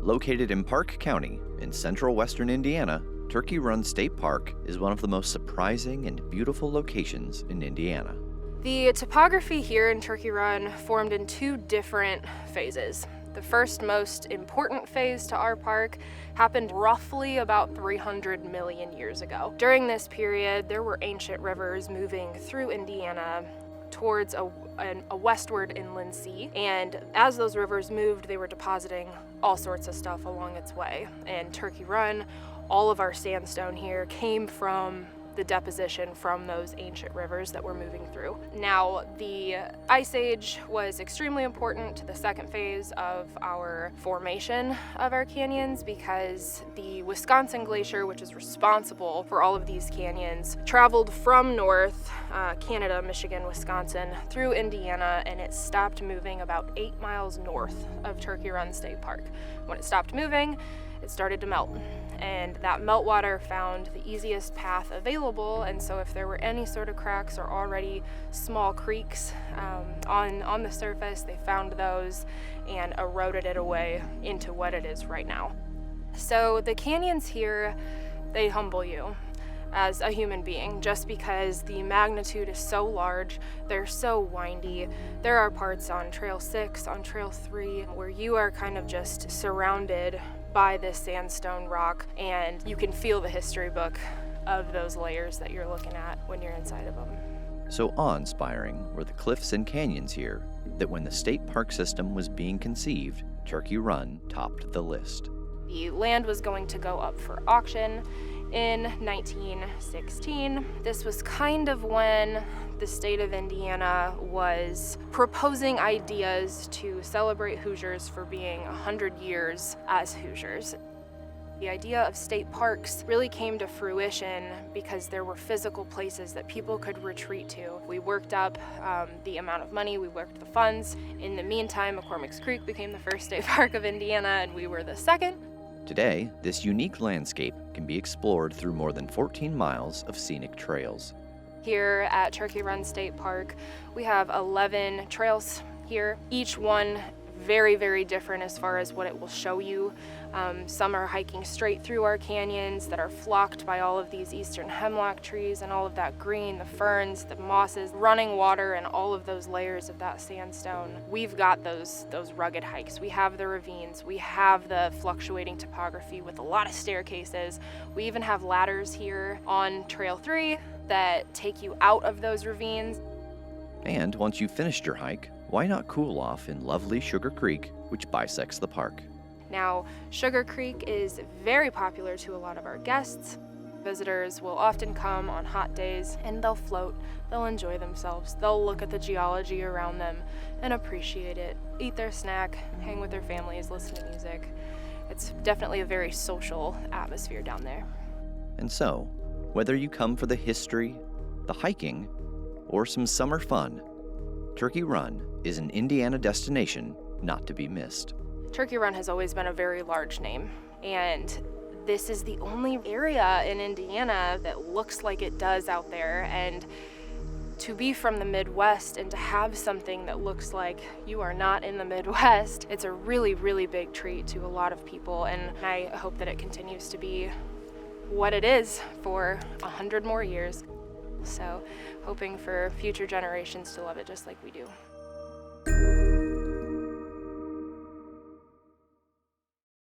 Located in Park County in central western Indiana, Turkey Run State Park is one of the most surprising and beautiful locations in Indiana. The topography here in Turkey Run formed in two different phases. The first most important phase to our park happened roughly about 300 million years ago. During this period, there were ancient rivers moving through Indiana towards a westward inland sea, and as those rivers moved, they were depositing all sorts of stuff along its way. And Turkey Run, all of our sandstone here came from the deposition from those ancient rivers that were moving through. Now, the Ice Age was extremely important to the second phase of our formation of our canyons because the Wisconsin Glacier, which is responsible for all of these canyons, traveled from North Canada, Michigan, Wisconsin, through Indiana, and it stopped moving about 8 miles north of Turkey Run State Park. When it stopped moving, it started to melt, and that meltwater found the easiest path available, and so if there were any sort of cracks or already small creeks on the surface, they found those and eroded it away into what it is right now. So the canyons here, they humble you as a human being just because the magnitude is so large, they're so windy. There are parts on Trail 6, on Trail 3, where you are kind of just surrounded by this sandstone rock, and you can feel the history book of those layers that you're looking at when you're inside of them. So awe-inspiring were the cliffs and canyons here that when the state park system was being conceived, Turkey Run topped the list. The land was going to go up for auction in 1916. This was kind of when the state of Indiana was proposing ideas to celebrate Hoosiers for being 100 years as Hoosiers. The idea of state parks really came to fruition because there were physical places that people could retreat to. We worked up the amount of money, we worked the funds. In the meantime, McCormick's Creek became the first state park of Indiana, and we were the second. Today, this unique landscape can be explored through more than 14 miles of scenic trails. Here at Turkey Run State Park, we have 11 trails here, each one very, very different as far as what it will show you. Some are hiking straight through our canyons that are flocked by all of these eastern hemlock trees and all of that green, the ferns, the mosses, running water, and all of those layers of that sandstone. We've got those rugged hikes. We have the ravines. We have the fluctuating topography with a lot of staircases. We even have ladders here on Trail 3 that take you out of those ravines. And once you've finished your hike, why not cool off in lovely Sugar Creek, which bisects the park? Now, Sugar Creek is very popular to a lot of our guests. Visitors will often come on hot days and they'll float, they'll enjoy themselves, they'll look at the geology around them and appreciate it, eat their snack, hang with their families, listen to music. It's definitely a very social atmosphere down there. And so, whether you come for the history, the hiking, or some summer fun, Turkey Run is an Indiana destination not to be missed. Turkey Run has always been a very large name, and this is the only area in Indiana that looks like it does out there. And to be from the Midwest and to have something that looks like you are not in the Midwest, it's a really, really big treat to a lot of people, and I hope that it continues to be what it is for 100 more years. So hoping for future generations to love it just like we do.